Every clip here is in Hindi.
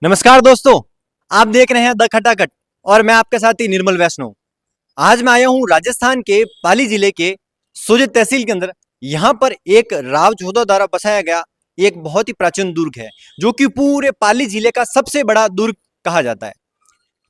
नमस्कार दोस्तों, आप देख रहे हैं द खटाखट और मैं आपके साथी निर्मल वैष्णव। आज मैं आया हूँ राजस्थान के पाली जिले के सोजत तहसील के अंदर। यहाँ पर एक राव जोधा द्वारा बसाया गया एक बहुत ही प्राचीन दुर्ग है, जो कि पूरे पाली जिले का सबसे बड़ा दुर्ग कहा जाता है।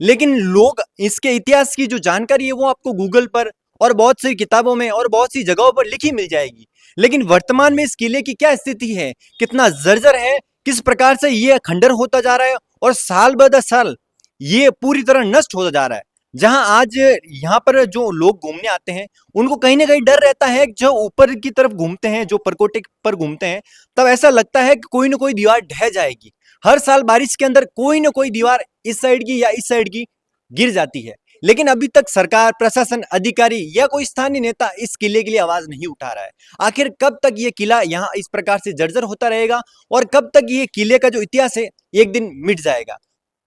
लेकिन लोग इसके इतिहास की जो जानकारी है वो आपको गूगल पर और बहुत सी किताबों में और बहुत सी जगहों पर लिखी मिल जाएगी। लेकिन वर्तमान में इस किले की क्या स्थिति है, कितना जर्जर है, किस प्रकार से ये खंडर होता जा रहा है और साल ब साल ये पूरी तरह नष्ट होता जा रहा है। जहां आज यहाँ पर जो लोग घूमने आते हैं उनको कहीं ना कहीं डर रहता है, जो ऊपर की तरफ घूमते हैं, जो परकोटे पर घूमते हैं, तब ऐसा लगता है कि कोई ना कोई दीवार ढह जाएगी। हर साल बारिश के अंदर कोई ना कोई दीवार इस साइड की या इस साइड की गिर जाती है। लेकिन अभी तक सरकार, प्रशासन, अधिकारी या कोई स्थानीय नेता इस किले के लिए आवाज नहीं उठा रहा है। आखिर कब तक ये किला यहाँ इस प्रकार से जर्जर होता रहेगा और कब तक ये किले का जो इतिहास है एक दिन मिट जाएगा।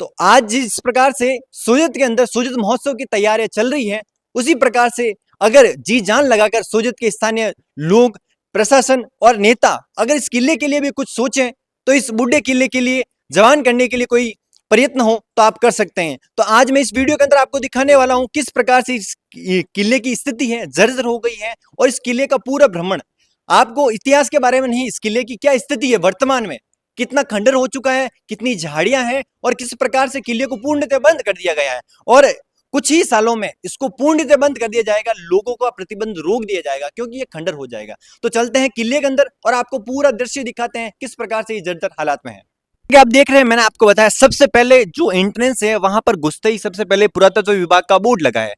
तो आज जिस प्रकार से सोजत के अंदर सोजत महोत्सव की तैयारियां चल रही हैं, उसी प्रकार से अगर जी जान लगाकर सोजत के स्थानीय लोग, प्रशासन और नेता अगर इस किले के लिए भी कुछ सोचें, तो इस बूढ़े किले के लिए जवान करने के लिए कोई प्रयत्न हो तो आप कर सकते हैं। तो आज मैं इस वीडियो के अंदर आपको दिखाने वाला हूं किस प्रकार से इस किले की स्थिति है, जर्जर हो गई है, और इस किले का पूरा भ्रमण आपको इतिहास के बारे में नहीं, इस किले की क्या स्थिति है वर्तमान में, कितना खंडर हो चुका है, कितनी झाड़ियां हैं और किस प्रकार से किले को पूर्णतः बंद कर दिया गया है और कुछ ही सालों में इसको पूर्णतः बंद कर दिया जाएगा, लोगों का प्रतिबंध रोक दिया जाएगा क्योंकि ये खंडर हो जाएगा। तो चलते हैं किले के अंदर और आपको पूरा दृश्य दिखाते हैं किस प्रकार से ये जर्जर हालात में है। कि आप देख रहे हैं, मैंने आपको बताया सबसे पहले जो एंट्रेंस है वहां पर घुसते ही सबसे पहले पुरातत्व विभाग का बोर्ड लगा है,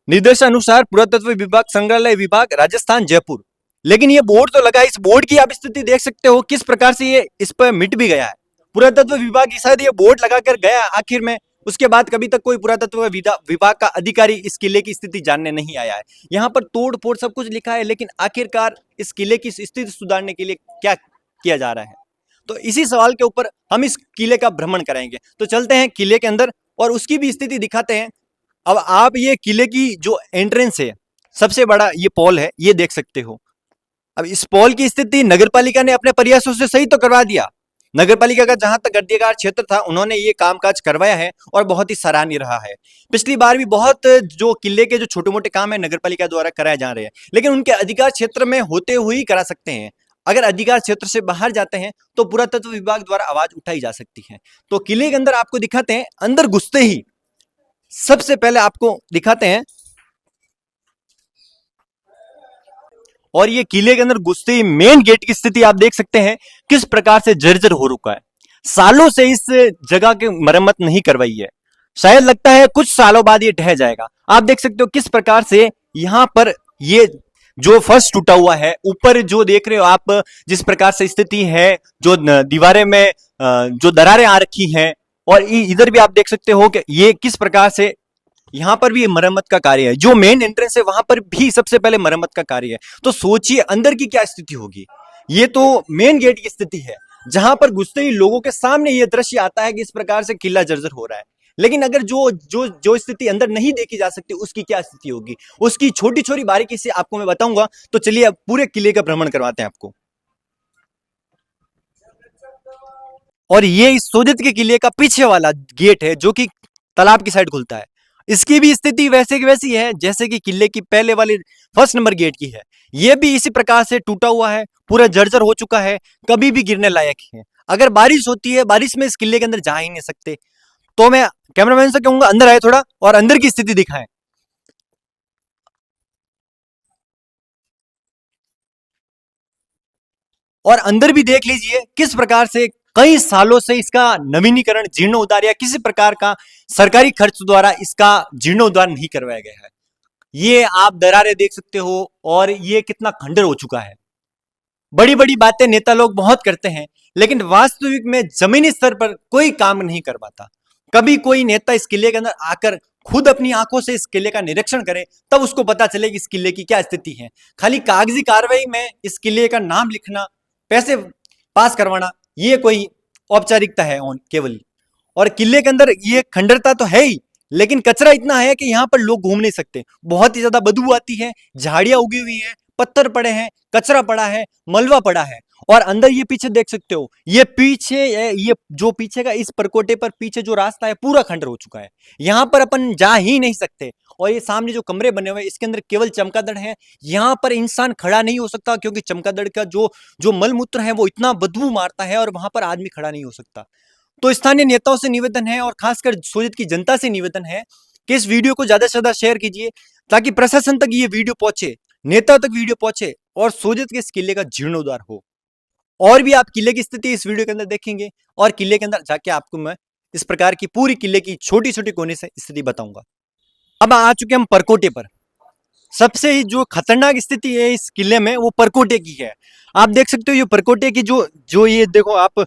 निर्देशानुसार पुरातत्व विभाग, संग्रहालय विभाग, राजस्थान, जयपुर। लेकिन ये बोर्ड तो लगा है, इस बोर्ड की आप स्थिति देख सकते हो किस प्रकार से ये इस पर मिट भी गया है। पुरातत्व विभाग शायद ये बोर्ड लगाकर गया आखिर में, उसके बाद कभी तक कोई पुरातत्व विभाग का अधिकारी इस किले की स्थिति जानने नहीं आया है। यहाँ पर तोड़ फोड़ सब कुछ लिखा है, लेकिन आखिरकार इस किले की स्थिति सुधारने के लिए क्या किया जा रहा है, तो इसी सवाल के ऊपर हम इस किले का भ्रमण करेंगे। तो चलते हैं किले के अंदर और उसकी भी स्थिति दिखाते हैं। अब आप ये किले की जो एंट्रेंस है, सबसे बड़ा ये पोल है, ये देख सकते हो। अब इस पोल की स्थिति नगरपालिका ने अपने प्रयासों से सही तो करवा दिया। नगरपालिका का जहां तक गद्दीगार क्षेत्र था उन्होंने ये कामकाज करवाया है और बहुत ही सराहनीय रहा है। पिछली बार भी बहुत जो किले के जो छोटे मोटे काम है नगरपालिका द्वारा कराए जा रहे हैं, लेकिन उनके अधिकार क्षेत्र में होते हुए ही करा सकते हैं। अगर अधिकार क्षेत्र से बाहर जाते हैं तो पुरातत्व विभाग द्वारा आवाज उठाई जा सकती है। तो किले के अंदर आपको दिखाते हैं, अंदर घुसते ही सबसे पहले आपको दिखाते हैं, और ये किले के अंदर घुसते ही मेन गेट की स्थिति आप देख सकते हैं किस प्रकार से जर्जर हो रुका है। सालों से इस जगह की मरम्मत नहीं करवाई है, शायद लगता है कुछ सालों बाद ये ढह जाएगा। आप देख सकते हो किस प्रकार से यहाँ पर ये जो फर्श टूटा हुआ है, ऊपर जो देख रहे हो आप जिस प्रकार से स्थिति है, जो दीवारें में जो दरारें आ रखी हैं, और इधर भी आप देख सकते हो कि ये किस प्रकार से यहाँ पर भी मरम्मत का कार्य है। जो मेन एंट्रेंस है वहां पर भी सबसे पहले मरम्मत का कार्य है। तो सोचिए अंदर की क्या स्थिति होगी। ये तो मेन गेट की स्थिति है, जहां पर घुसते ही लोगों के सामने ये दृश्य आता है कि इस प्रकार से किला जर्जर हो रहा है। लेकिन अगर जो जो जो स्थिति अंदर नहीं देखी जा सकती उसकी क्या स्थिति होगी, उसकी छोटी छोटी बारीकी से आपको मैं बताऊंगा। तो चलिए अब पूरे किले का भ्रमण करवाते हैं आपको। और ये इस सोजत के किले का पीछे वाला गेट है जो कि तालाब की साइड खुलता है। इसकी भी स्थिति वैसे की वैसी है जैसे कि किले की पहले वाली फर्स्ट नंबर गेट की है। यह भी इसी प्रकार से टूटा हुआ है, पूरा जर्जर हो चुका है, कभी भी गिरने लायक है। अगर बारिश होती है, बारिश में इस किले के अंदर जा ही नहीं सकते। तो मैं कैमरामैन से कहूंगा अंदर आए थोड़ा और अंदर की स्थिति दिखाएं। और अंदर भी देख लीजिए किस प्रकार से कई सालों से इसका नवीनीकरण, जीर्णोद्धार या किसी प्रकार का सरकारी खर्च द्वारा इसका जीर्णोद्धार नहीं करवाया गया है। ये आप दरारें देख सकते हो और ये कितना खंडर हो चुका है। बड़ी बड़ी बातें नेता लोग बहुत करते हैं, लेकिन वास्तविक में जमीनी स्तर पर कोई काम नहीं कर पाता। कभी कोई नेता इस किले के अंदर आकर खुद अपनी आंखों से इस किले का निरीक्षण करे, तब उसको पता चले कि इस किले की क्या स्थिति है। खाली कागजी कार्रवाई में इस किले का नाम लिखना, पैसे पास करवाना, ये कोई औपचारिकता है केवल। और किले के अंदर ये खंडरता तो है ही, लेकिन कचरा इतना है कि यहाँ पर लोग घूम नहीं सकते। बहुत ही ज्यादा बदबू आती है, झाड़ियां उगी हुई है, पत्थर पड़े हैं, कचरा पड़ा है, मलबा पड़ा है। और अंदर ये पीछे देख सकते हो, ये पीछे ये जो पीछे का इस परकोटे पर पीछे जो रास्ता है पूरा खंडर हो चुका है। यहाँ पर अपन जा ही नहीं सकते। और ये सामने जो कमरे बने हुए हैं इसके अंदर केवल चमगादड़ है। यहाँ पर इंसान खड़ा नहीं हो सकता क्योंकि चमगादड़ का जो जो मलमूत्र है वो इतना बदबू मारता है और वहां पर आदमी खड़ा नहीं हो सकता। तो स्थानीय नेताओं से निवेदन है और खासकर सोजत की जनता से निवेदन है कि इस वीडियो को ज्यादा से ज्यादा शेयर कीजिए ताकि प्रशासन तक ये वीडियो पहुंचे, नेताओं तक वीडियो पहुंचे और सोजत के इस किले का जीर्णोद्धार हो। और भी आप किले की स्थिति इस वीडियो के अंदर देखेंगे और किले के अंदर जाके आपको मैं इस प्रकार की पूरी किले की छोटी छोटी कोने से स्थिति बताऊंगा। अब आ चुके हम परकोटे पर। सबसे ही जो खतरनाक स्थिति है इस किले में वो परकोटे की है। आप देख सकते हो ये परकोटे की जो जो ये देखो आप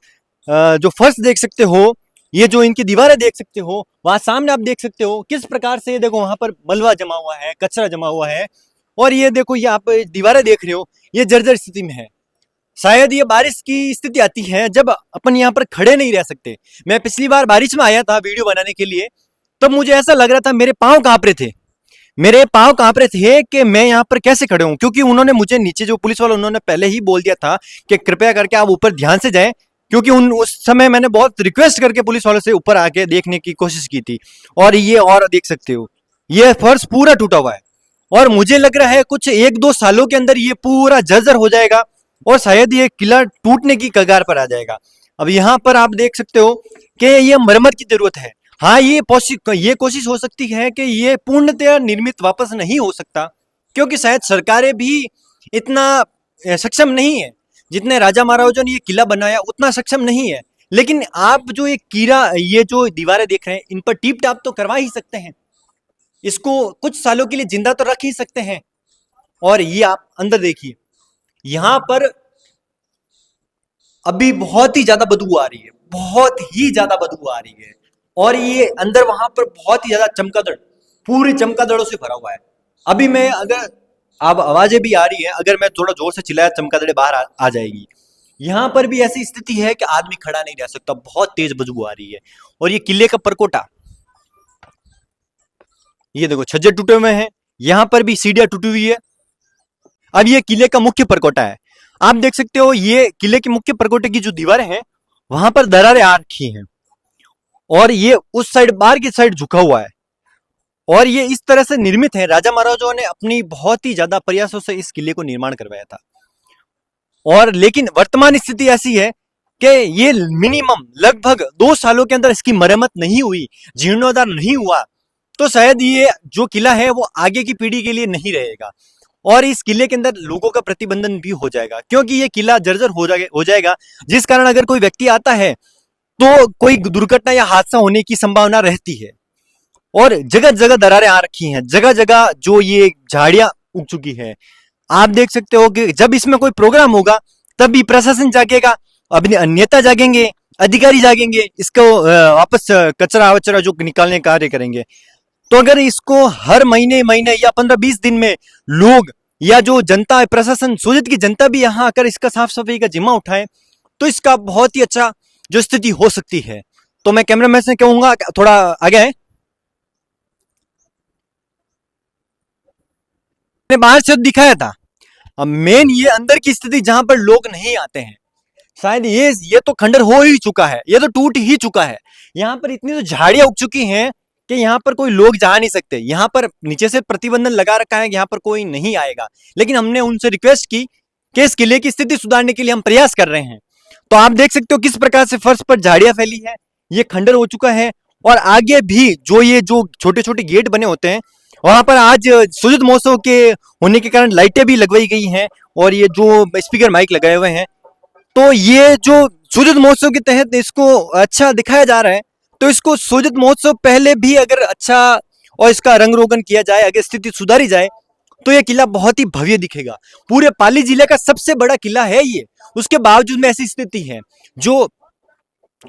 जो फर्श देख सकते हो, ये जो इनकी दीवारें देख सकते हो, वहां सामने आप देख सकते हो किस प्रकार से देखो वहां पर मलबा जमा हुआ है, कचरा जमा हुआ है। और ये देखो ये आप दीवारें देख रहे हो, ये जर्जर स्थिति में है। शायद ये बारिश की स्थिति आती है जब अपन यहाँ पर खड़े नहीं रह सकते। मैं पिछली बार बारिश में आया था वीडियो बनाने के लिए, तब मुझे ऐसा लग रहा था मेरे पाँव कांप रहे थे, मेरे पाँव कांप रहे थे कि मैं यहाँ पर कैसे खड़े हूँ। क्योंकि उन्होंने मुझे नीचे जो पुलिस वाले उन्होंने पहले ही बोल दिया था कि कृपया करके आप ऊपर ध्यान से जाएं। क्योंकि उस समय मैंने बहुत रिक्वेस्ट करके पुलिस वालों से ऊपर आके देखने की कोशिश की थी। और ये और देख सकते हो ये फर्श पूरा टूटा हुआ है और मुझे लग रहा है कुछ 1-2 सालों के अंदर ये पूरा जर्जर हो जाएगा और शायद ये किला टूटने की कगार पर आ जाएगा। अब यहाँ पर आप देख सकते हो कि ये मरम्मत की जरूरत है। हाँ ये कोशिश हो सकती है कि ये पूर्णतया निर्मित वापस नहीं हो सकता क्योंकि शायद सरकारें भी इतना सक्षम नहीं है, जितने राजा महाराजाओं ने ये किला बनाया उतना सक्षम नहीं है। लेकिन आप जो ये जो दीवारें देख रहे हैं इन पर टीप टाप तो करवा ही सकते हैं, इसको कुछ सालों के लिए जिंदा तो रख ही सकते हैं। और ये आप अंदर देखिए, यहां पर अभी बहुत ही ज्यादा बदबू आ रही है, बहुत ही ज्यादा बदबू आ रही है। और ये अंदर वहां पर बहुत ही ज्यादा चमगादड़, पूरी चमगादड़ों से भरा हुआ है। अभी मैं अगर अब आवाजें भी आ रही है, अगर मैं थोड़ा जोर से चिल्लाया चमगादड़ें बाहर आ जाएगी। यहाँ पर भी ऐसी स्थिति है कि आदमी खड़ा नहीं रह सकता, बहुत तेज बदबू आ रही है। और ये किले का परकोटा, ये देखो छज्जे टूटे हुए हैं, यहाँ पर भी सीढ़ियां टूटी हुई है। अब ये किले का मुख्य परकोटा है। आप देख सकते हो ये किले के मुख्य परकोटे की जो दीवारें हैं वहां पर दरारें आ रखी हैं और ये उस साइड बाहर की साइड झुका हुआ है। और ये इस तरह से निर्मित है, राजा महाराजाओं ने अपनी बहुत ही ज्यादा प्रयासों से इस किले को निर्माण करवाया था। और लेकिन वर्तमान स्थिति ऐसी है कि ये मिनिमम लगभग 2 सालों के अंदर इसकी मरम्मत नहीं हुई, जीर्णोद्धार नहीं हुआ, तो शायद ये जो किला है वो आगे की पीढ़ी के लिए नहीं रहेगा। और इस किले के अंदर लोगों का प्रतिबंधन भी हो जाएगा क्योंकि ये किला जर्जर हो जाएगा, जिस कारण अगर कोई व्यक्ति आता है तो कोई दुर्घटना या हादसा होने की संभावना रहती है। और जगह जगह दरारें आ रखी हैं, जगह जगह जो ये झाड़ियां उग चुकी है। आप देख सकते हो कि जब इसमें कोई प्रोग्राम होगा तभी प्रशासन जागेगा, अपने नेता जागेंगे, अधिकारी जागेंगे, इसको वापस कचरा वचरा जो निकालने का कार्य करेंगे। तो अगर इसको हर महीने महीने या 15-20 दिन में लोग या जो जनता है, प्रशासन, सोजत की जनता भी यहाँ आकर इसका साफ सफाई का जिम्मा उठाए तो इसका बहुत ही अच्छा जो स्थिति हो सकती है। तो मैं कैमरामैन से कहूंगा थोड़ा आगे है, मैंने बाहर से दिखाया था। अब मेन ये अंदर की स्थिति जहां पर लोग नहीं आते हैं, शायद ये तो खंडर हो ही चुका है, ये तो टूट ही चुका है। यहाँ पर इतनी तो झाड़ियां उग चुकी हैं कि यहाँ पर कोई लोग जा नहीं सकते। यहाँ पर नीचे से प्रतिबंधन लगा रखा है, यहाँ पर कोई नहीं आएगा। लेकिन हमने उनसे रिक्वेस्ट की कि इस किले की स्थिति सुधारने के लिए हम प्रयास कर रहे हैं। तो आप देख सकते हो किस प्रकार से फर्श पर झाड़ियां फैली है, ये खंडर हो चुका है। और आगे भी ये जो छोटे छोटे गेट बने होते हैं वहां पर आज सुजित महोत्सव के होने के कारण लाइटें भी लगवाई गई हैं और ये जो स्पीकर माइक लगाए हुए हैं। तो ये जो सुजित महोत्सव के तहत इसको अच्छा दिखाया जा रहा है। तो इसको सुजित महोत्सव पहले भी अगर अच्छा और इसका रंग रोगन किया जाए, अगर स्थिति सुधारी जाए तो ये किला बहुत ही भव्य दिखेगा। पूरे पाली जिले का सबसे बड़ा किला है ये, उसके बावजूद में ऐसी स्थिति है। जो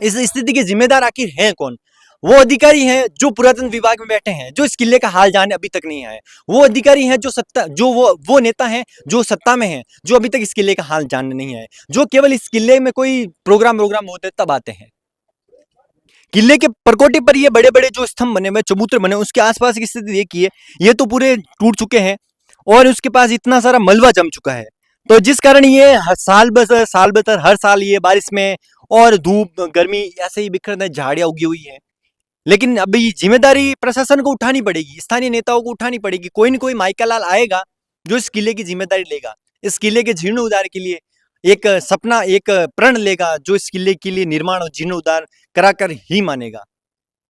इस स्थिति के जिम्मेदार आखिर हैं कौन? वो अधिकारी हैं जो पुरातन विभाग में बैठे हैं, जो इस किले का हाल जाने अभी तक नहीं आए। वो अधिकारी हैं जो वो नेता हैं जो सत्ता में हैं, जो अभी तक इस किले का हाल जानने नहीं आए, जो केवल इस किले में कोई प्रोग्राम होते तब आते हैं। किले के परकोटे पर ये बड़े बड़े जो स्तंभ बने हुए, चबूतरे बने, उसके आसपास की स्थिति देखिए, ये तो पूरे टूट चुके हैं और उसके पास इतना सारा मलबा जम चुका है। तो जिस कारण ये साल बतर हर साल ये बारिश में और धूप गर्मी ऐसे ही बिखरते झाड़ियां उगी हुई है। लेकिन अभी जिम्मेदारी प्रशासन को उठानी पड़ेगी, स्थानीय नेताओं को उठानी पड़ेगी। कोई न कोई माइका लाल आएगा जो इस किले की जिम्मेदारी लेगा, इस किले के जीर्णोद्धार के लिए एक सपना, एक प्रण लेगा, जो इस किले के लिए निर्माण और जीर्णोद्धार कराकर ही मानेगा।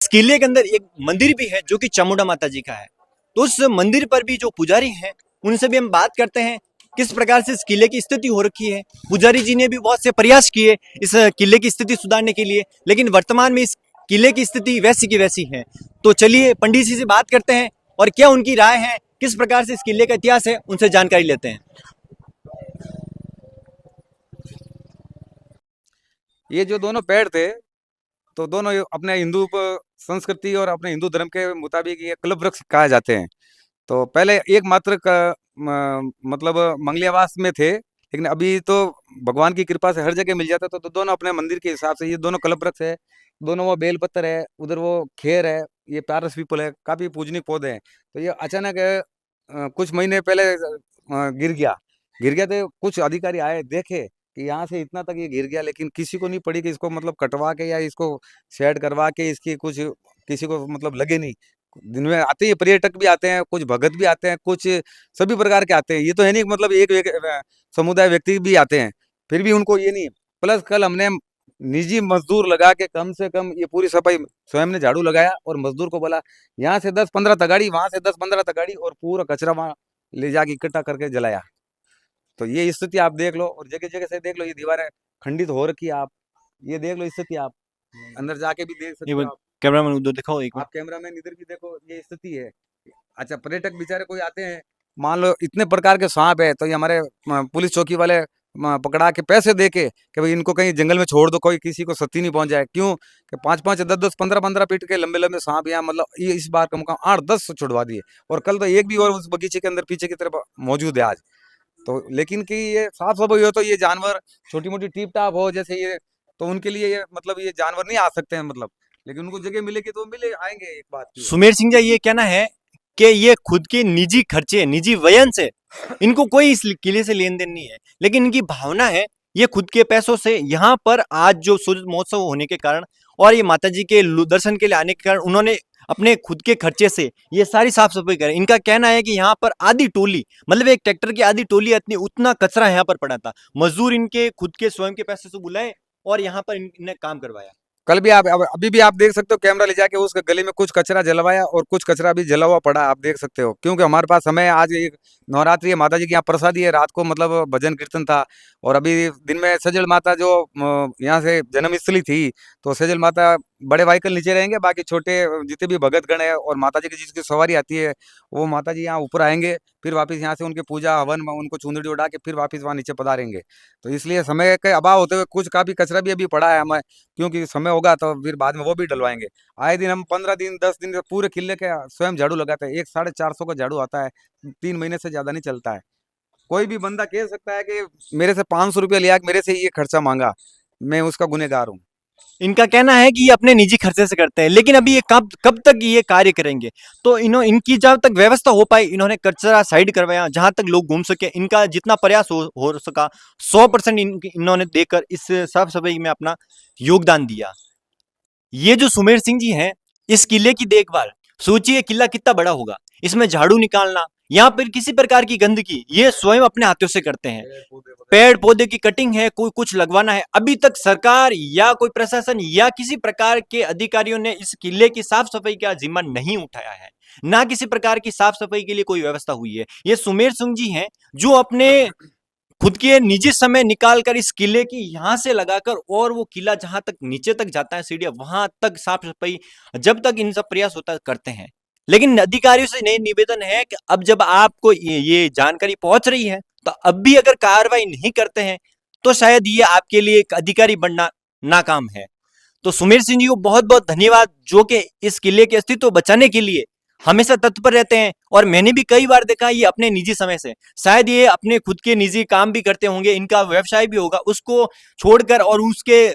इस किले के अंदर एक मंदिर भी है जो कि चामुंडा माता जी का है। तो उस मंदिर पर भी जो पुजारी हैं उनसे भी हम बात करते हैं किस प्रकार से इस किले की स्थिति हो रखी है। पुजारी जी ने भी बहुत से प्रयास किए इस किले की स्थिति सुधारने के लिए, लेकिन वर्तमान में इस किले की स्थिति वैसी की वैसी है। तो चलिए पंडित जी से बात करते हैं और क्या उनकी राय है, किस प्रकार से इस किले का इतिहास है, उनसे जानकारी लेते हैं। ये जो दोनों पेड़ थे, तो दोनों अपने हिंदू संस्कृति और अपने हिंदू धर्म के मुताबिक ये कल्प वृक्ष कहा जाते हैं। तो पहले एकमात्र मतलब मंगलियावास में थे, लेकिन अभी तो भगवान की कृपा से हर जगह मिल जाता है। तो दोनों अपने मंदिर के हिसाब से ये दोनों कल्प वृक्ष है। दोनों वो बेलपत्र है, उधर वो खेर है, ये पारस पीपल है, काफी पूजनीय पौधे हैं। तो ये अचानक कुछ महीने पहले गिर गया। तो कुछ अधिकारी आए, देखे कि यहाँ से इतना तक ये गिर गया, लेकिन किसी को नहीं पड़ी कि इसको मतलब कटवा के या इसको शेड करवा के इसकी कुछ किसी को मतलब लगे नहीं। दिन में आते हैं पर्यटक भी आते हैं, कुछ भगत भी आते हैं, कुछ सभी प्रकार के आते हैं। ये तो है नहीं मतलब समुदाय व्यक्ति भी आते हैं, फिर भी उनको ये नहीं। प्लस कल हमने निजी मजदूर लगा के कम से कम ये पूरी सफाई स्वयं ने झाड़ू लगाया और मजदूर को बोला यहाँ से 10-15 तगाड़ी, वहां से 10-15 तगाड़ी, और पूरा कचरा वहां ले जाके इकट्ठा करके जलाया। तो ये स्थिति आप देख लो, और जगह जगह से देख लो, ये दीवारें खंडित हो रखी है। आप ये देख लो स्थिति, आप अंदर जाके भी देख एक सकते बार हो। आप कैमरामैन उधर दिखाओ एक बार। आप कैमरामैन इधर भी देखो, ये स्थिति है। अच्छा, पर्यटक बेचारे कोई आते हैं, मान लो इतने प्रकार के सांप है, तो ये हमारे पुलिस चौकी वाले पकड़ा के पैसे दे के कि भाई इनको कहीं जंगल में छोड़ दो, कोई किसी को क्षति नहीं पहुंच जाए। क्यों कि 5-5, 10-10, 15-15 फीट के लंबे लंबे सांप यहाँ, मतलब ये इस बार कम कम 8-10 छुड़वा दिए। और कल तो एक भी और उस बगीचे के अंदर पीछे की तरफ मौजूद है आज। तो लेकिन कि ये साफ सफाई हो तो ये जानवर छोटी मोटी टीप टाप हो जैसे ये, तो उनके लिए ये मतलब ये जानवर नहीं आ सकते हैं मतलब। लेकिन उनको जगह मिलेगी तो मिले आएंगे, एक बात की है। सुमेर सिंह जी ये कहना है कि ये खुद के निजी खर्चे, निजी वयन से इनको कोई इस किले से लेन देन नहीं है, लेकिन इनकी भावना है ये खुद के पैसों से यहाँ पर आज जो सूरज महोत्सव होने के कारण और ये माता जी के दर्शन के लिए आने के कारण उन्होंने अपने खुद के खर्चे से ये सारी साफ सफाई करें। इनका कहना है कि यहाँ पर आधी टोली, मतलब एक ट्रैक्टर की आधी टोली इतनी उतना कचरा यहाँ पर पड़ा था, मजदूर इनके खुद के स्वयं के पैसे से बुलाए और यहाँ पर इन्हें काम करवाया। कल भी आप अभी भी आप देख सकते हो, कैमरा ले जाके उस गली में कुछ कचरा जलवाया और कुछ कचरा भी जला हुआ पड़ा, आप देख सकते हो। क्योंकि हमारे पास समय आज एक नवरात्रि है, माता जी के यहाँ प्रसादी है, रात को मतलब भजन कीर्तन था। और अभी दिन में सजल माता जो यहाँ से जन्मस्थली थी, तो सजल माता बड़े व्हीकल नीचे रहेंगे, बाकी छोटे जितने भी भगत गण है और माता जी की जिसकी सवारी आती है, वो माता जी यहाँ ऊपर आएंगे, फिर वापस यहाँ से उनके पूजा हवन उनको चुंदड़ी उड़ा के फिर वापस वहाँ नीचे पधारेंगे। तो इसलिए समय के अभाव होते हुए कुछ काफी कचरा भी अभी पड़ा है हमें, क्योंकि समय होगा तो फिर बाद में वो भी डलवाएंगे। आए दिन हम 15 दिन 10 दिन पूरे किले के स्वयं झाड़ू लगाते हैं। एक 450 का झाड़ू आता है, 3 महीने से ज्यादा नहीं चलता है। कोई भी बंदा कह सकता है कि मेरे से 500 रुपया लिया, मेरे से ये खर्चा मांगा, मैं उसका गुनहगार हूँ। इनका कहना है कि ये अपने निजी खर्चे से करते हैं, लेकिन अभी ये कब कब तक ये कार्य करेंगे। तो इनकी जब तक व्यवस्था हो पाई, इन्होंने कचरा साइड करवाया जहां तक लोग घूम सके। इनका जितना प्रयास हो सका 100% इन्होंने देकर इस साफ सफाई में अपना योगदान दिया। ये जो सुमेर सिंह जी हैं, इस किले की देखभाल, सोचिए किला कितना बड़ा होगा, इसमें झाड़ू निकालना, यहाँ पर किसी प्रकार की गंदगी ये स्वयं अपने हाथों से करते हैं। पेड़ पौधे की कटिंग है, कोई कुछ लगवाना है, अभी तक सरकार या कोई प्रशासन या किसी प्रकार के अधिकारियों ने इस किले की साफ सफाई का जिम्मा नहीं उठाया है। ना किसी प्रकार की साफ सफाई के लिए कोई व्यवस्था हुई है। ये सुमेर सिंह जी हैं जो अपने खुद के निजी समय निकालकर इस किले की यहां से लगाकर और वो किला जहां तक नीचे तक जाता है सीढ़ियां, वहां तक साफ सफाई जब तक इन सब प्रयास होता करते हैं। लेकिन अधिकारियों से नई निवेदन है कि अब जब आपको ये जानकारी पहुंच रही है, तो अब भी अगर कार्रवाई नहीं करते हैं तो शायद ये आपके लिए एक अधिकारी बनना नाकाम है। तो सुमेर सिंह जी को बहुत बहुत धन्यवाद, जो कि इस किले के अस्तित्व बचाने के लिए हमेशा तत्पर रहते हैं। और मैंने भी कई बार देखा ये अपने निजी समय से, शायद ये अपने खुद के निजी काम भी करते होंगे, इनका व्यवसाय भी होगा, उसको छोड़कर और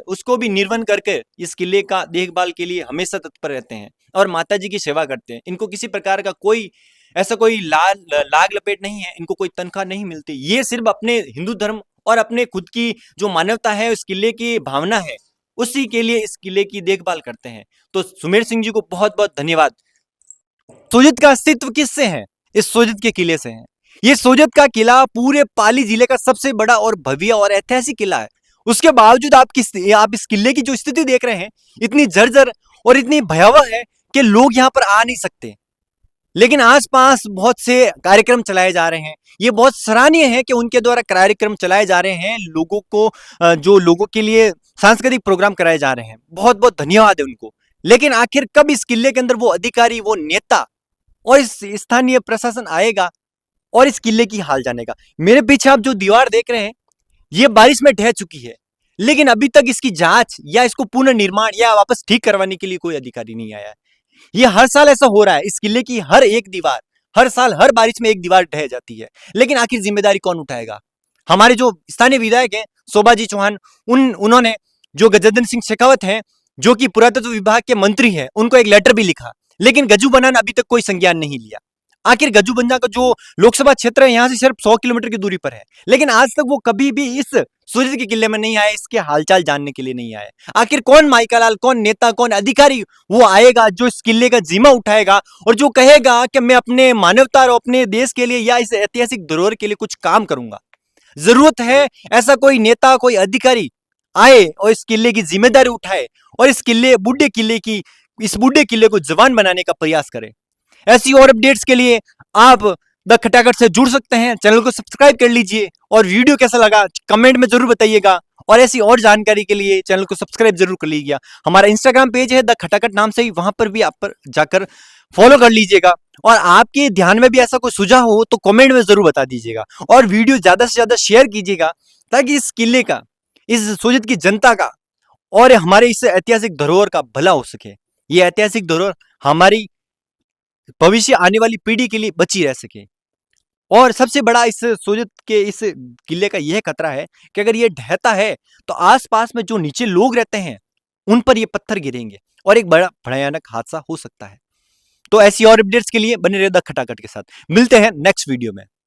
उसको भी निर्वहन करके इस किले का देखभाल के लिए हमेशा तत्पर रहते हैं और माता जी की सेवा करते हैं। इनको किसी प्रकार का कोई ऐसा कोई लाग लपेट नहीं है, इनको कोई तनख्वाह नहीं मिलती। ये सिर्फ अपने हिंदू धर्म और अपने खुद की जो मानवता है, उस किले की भावना है, उसी के लिए इस किले की देखभाल करते हैं। तो सुमेर सिंह जी को बहुत बहुत धन्यवाद। सोजत का अस्तित्व किससे है? इस सोजत के किले से है। ये सोजत का किला पूरे पाली जिले का सबसे बड़ा और भव्य और ऐतिहासिक किला है। उसके बावजूद आप इस किले की जो स्थिति देख रहे हैं, इतनी जर्जर और इतनी भयावह है कि लोग यहाँ पर आ नहीं सकते। लेकिन आसपास बहुत से कार्यक्रम चलाए जा रहे हैं। ये बहुत सराहनीय है कि उनके द्वारा कार्यक्रम चलाए जा रहे हैं, लोगों को जो लोगों के लिए सांस्कृतिक प्रोग्राम कराए जा रहे हैं। बहुत बहुत धन्यवाद है उनको। लेकिन आखिर कब इस किले के अंदर वो अधिकारी, वो नेता और इस स्थानीय प्रशासन आएगा और इस किले की हाल जानेगा? मेरे पीछे आप जो दीवार देख रहे हैं, ये बारिश में ढह चुकी है, लेकिन अभी तक इसकी जांच या इसको पुनर्निर्माण या वापस ठीक करवाने के लिए कोई अधिकारी नहीं आया है। ये हर साल ऐसा हो रहा है। इस किले की हर एक दीवार, हर साल हर बारिश में एक दीवार ढह जाती है। लेकिन आखिर जिम्मेदारी कौन उठाएगा? हमारे जो स्थानीय विधायक हैं शोभाजी चौहान, उन्होंने जो गजेंद्र सिंह शेखावत हैं, जो कि पुरातत्व विभाग के मंत्री हैं, उनको एक लेटर भी लिखा, लेकिन गजू बना ने अभी तक कोई संज्ञान नहीं लिया। आखिर गजू बन्ना का जो लोकसभा क्षेत्र है, यहाँ से सिर्फ 100 किलोमीटर की दूरी पर है, लेकिन आज तक वो कभी भी इस सूरज के किले में नहीं आए, इसके हालचाल जानने के लिए नहीं आए। आखिर कौन माइकालाल, कौन नेता, कौन अधिकारी वो आएगा जो इस किले का जिम्मा उठाएगा और जो कहेगा कि मैं अपने मानवता और अपने देश के लिए या इस ऐतिहासिक धरोहर के लिए कुछ काम करूंगा? जरूरत है ऐसा कोई नेता, कोई अधिकारी आए और इस किले की जिम्मेदारी उठाए और इस बूढ़े किले को जवान बनाने का प्रयास करे। ऐसी और अपडेट्स के लिए आप द खटाखट से जुड़ सकते हैं। चैनल को सब्सक्राइब कर लीजिए और वीडियो कैसा लगा कमेंट में जरूर बताइएगा। और ऐसी और जानकारी के लिए चैनल को सब्सक्राइब जरूर कर लीजिएगा। हमारा इंस्टाग्राम पेज है द खटाखट नाम से ही, वहां पर भी आप पर जाकर फॉलो कर लीजिएगा। और आपके ध्यान में भी ऐसा कोई सुझाव हो तो कमेंट में जरूर बता दीजिएगा और वीडियो ज्यादा से ज्यादा शेयर कीजिएगा, ताकि इस किले का, इस सोजत की जनता का और हमारे इस ऐतिहासिक धरोहर का भला हो सके। ये ऐतिहासिक धरोहर हमारी भविष्य आने वाली पीढ़ी के लिए बची रह सके। और सबसे बड़ा इस सोजत के इस किले का यह खतरा है कि अगर ये ढहता है तो आसपास में जो नीचे लोग रहते हैं उन पर ये पत्थर गिरेंगे और एक बड़ा भयानक हादसा हो सकता है। तो ऐसी और अपडेट्स के लिए बने रहिए द खटाखट के साथ। मिलते हैं नेक्स्ट वीडियो में।